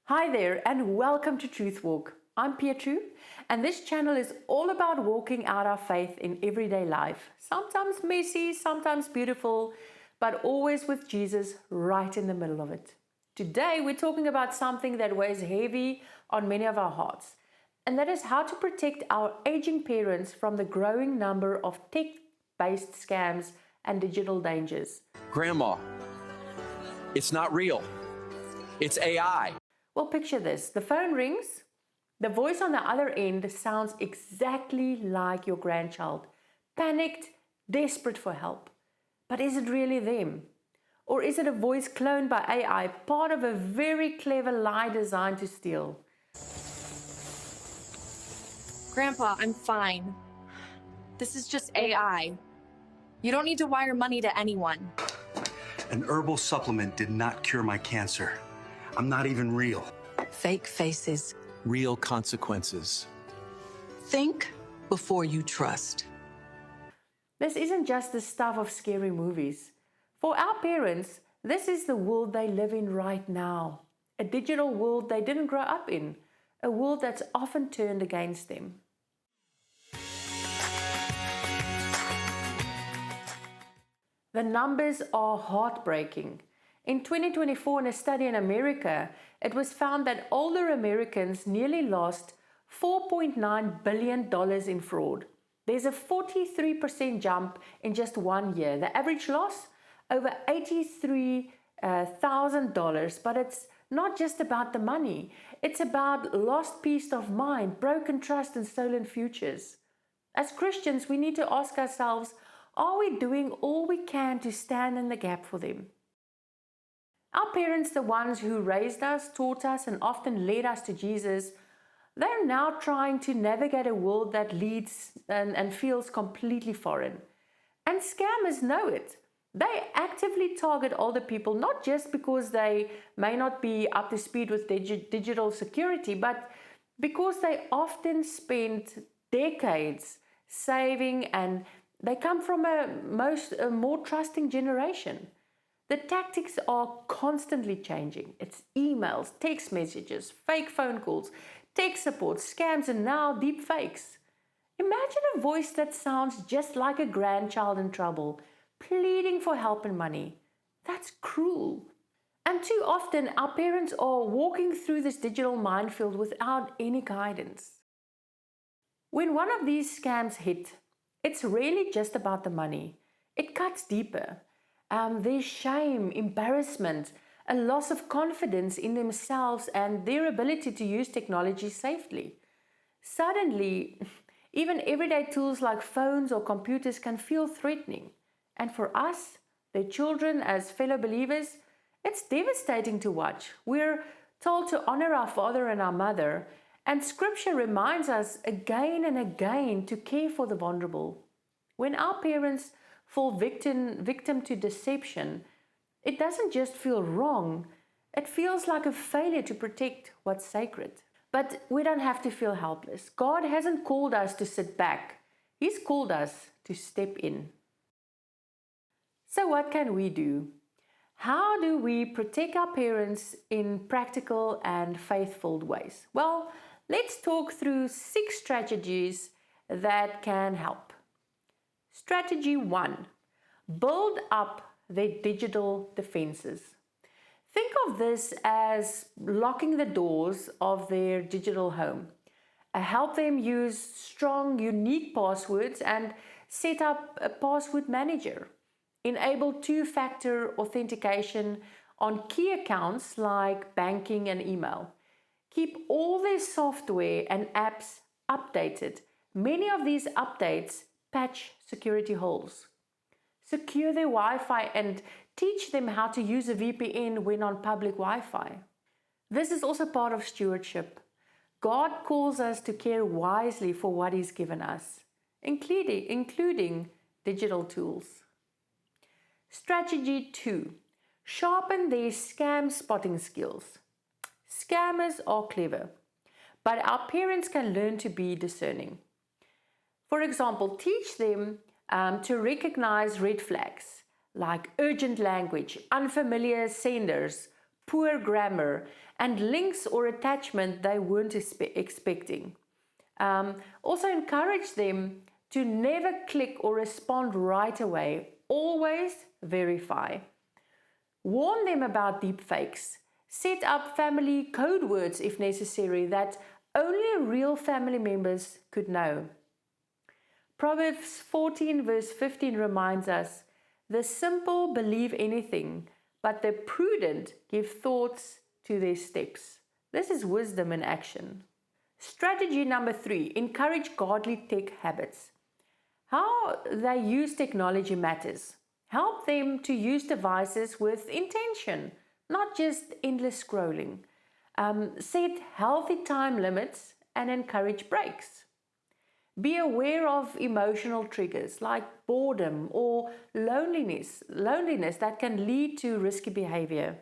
Hi there and welcome to Truth Walk. I'm Pietru and this channel is all about walking out our faith in everyday life. Sometimes messy, sometimes beautiful, but always with Jesus right in the middle of it. Today we're talking about something that weighs heavy on many of our hearts, and that is how to protect our aging parents from the growing number of tech-based scams and digital dangers. Grandma, it's not real. It's AI. Well, picture this. The phone rings. The voice on the other end sounds exactly like your grandchild, panicked, desperate for help. But is it really them? Or is it a voice cloned by AI, part of a very clever lie designed to steal? Grandpa, I'm fine. This is just AI. You don't need to wire money to anyone. An herbal supplement did not cure my cancer. I'm not even real. Fake faces. Real consequences. Think before you trust. This isn't just the stuff of scary movies. For our parents, this is the world they live in right now. A digital world they didn't grow up in. A world that's often turned against them. The numbers are heartbreaking. In 2024, in a study in America, it was found that older Americans nearly lost $4.9 billion in fraud. There's a 43% jump in just 1 year. The average loss, over $83,000, but it's not just about the money. It's about lost peace of mind, broken trust, and stolen futures. As Christians, we need to ask ourselves, are we doing all we can to stand in the gap for them? Our parents, the ones who raised us, taught us, and often led us to Jesus, they're now trying to navigate a world that leads and feels completely foreign. And scammers know it. They actively target older people, not just because they may not be up to speed with digital security, but because they often spent decades saving and they come from a more trusting generation. The tactics are constantly changing. It's emails, text messages, fake phone calls, tech support, scams, and now deepfakes. Imagine a voice that sounds just like a grandchild in trouble, pleading for help and money. That's cruel. And too often, our parents are walking through this digital minefield without any guidance. When one of these scams hit, it's rarely just about the money. It cuts deeper. There's shame, embarrassment, a loss of confidence in themselves and their ability to use technology safely. Suddenly, even everyday tools like phones or computers can feel threatening. And for us, their children as fellow believers, it's devastating to watch. We're told to honor our father and our mother, and Scripture reminds us again and again to care for the vulnerable. When our parents fall victim to deception, it doesn't just feel wrong, it feels like a failure to protect what's sacred. But we don't have to feel helpless. God hasn't called us to sit back. He's called us to step in. So what can we do? How do we protect our parents in practical and faithful ways? Well, let's talk through 6 strategies that can help. Strategy 1. Build up their digital defenses. Think of this as locking the doors of their digital home. Help them use strong, unique passwords and set up a password manager. Enable 2-factor authentication on key accounts like banking and email. Keep all their software and apps updated. Many of these updates patch security holes. Secure their Wi-Fi and teach them how to use a VPN when on public Wi-Fi. This is also part of stewardship. God calls us to care wisely for what He's given us, including digital tools. Strategy 2. Sharpen their scam spotting skills. Scammers are clever, but our parents can learn to be discerning. For example, teach them to recognize red flags like urgent language, unfamiliar senders, poor grammar, and links or attachment they weren't expecting. Also encourage them to never click or respond right away. Always verify. Warn them about deepfakes. Set up family code words if necessary that only real family members could know. Proverbs 14 verse 15 reminds us, "The simple believe anything, but the prudent give thoughts to their steps." This is wisdom in action. Strategy number 3, encourage godly tech habits. How they use technology matters. Help them to use devices with intention, not just endless scrolling. Set healthy time limits and encourage breaks. Be aware of emotional triggers like boredom or loneliness that can lead to risky behavior.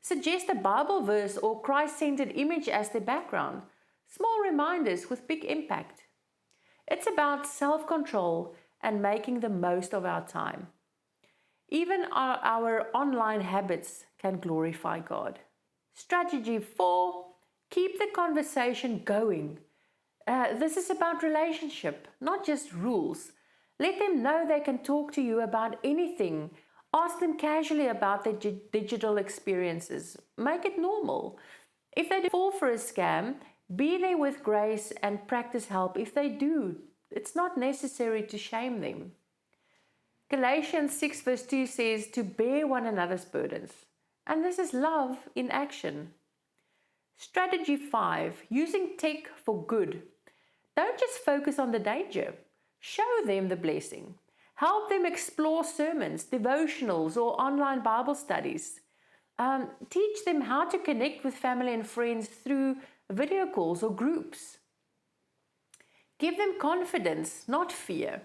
Suggest a Bible verse or Christ-centered image as their background. Small reminders with big impact. It's about self-control and making the most of our time. Even our online habits can glorify God. Strategy 4, keep the conversation going. This is about relationship, not just rules. Let them know they can talk to you about anything. Ask them casually about their digital experiences. Make it normal. If they fall for a scam, be there with grace and practice help if they do. It's not necessary to shame them. Galatians 6 verse 2 says to bear one another's burdens. And this is love in action. Strategy 5, using tech for good. Don't just focus on the danger. Show them the blessing. Help them explore sermons, devotionals, or online Bible studies. Teach them how to connect with family and friends through video calls or groups. Give them confidence, not fear.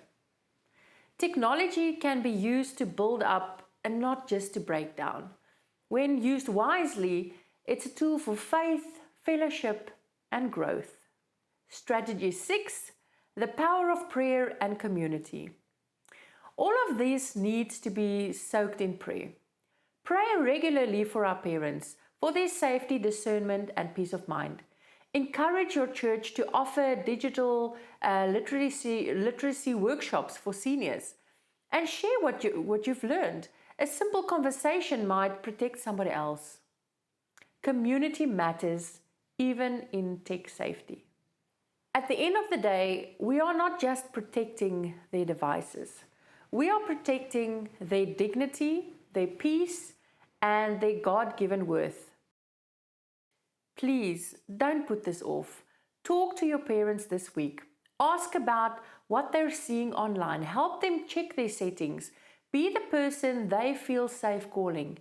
Technology can be used to build up and not just to break down. When used wisely, it's a tool for faith, fellowship, and growth. Strategy 6, the power of prayer and community. All of this needs to be soaked in prayer. Pray regularly for our parents, for their safety, discernment, and peace of mind. Encourage your church to offer digital literacy workshops for seniors and share what you've learned. A simple conversation might protect somebody else. Community matters, even in tech safety. At the end of the day, we are not just protecting their devices. We are protecting their dignity, their peace, and their God-given worth. Please don't put this off. Talk to your parents this week. Ask about what they're seeing online. Help them check their settings. Be the person they feel safe calling.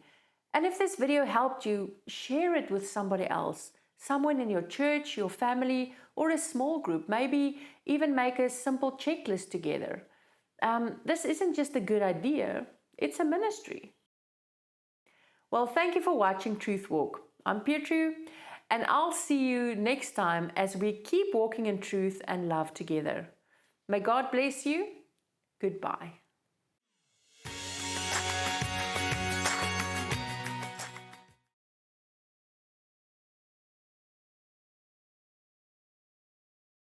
And if this video helped you, share it with somebody else. Someone in your church, your family, or a small group. Maybe even make a simple checklist together. This isn't just a good idea, it's a ministry. Well, thank you for watching Truth Walk. I'm Pietru, and I'll see you next time as we keep walking in truth and love together. May God bless you. Goodbye.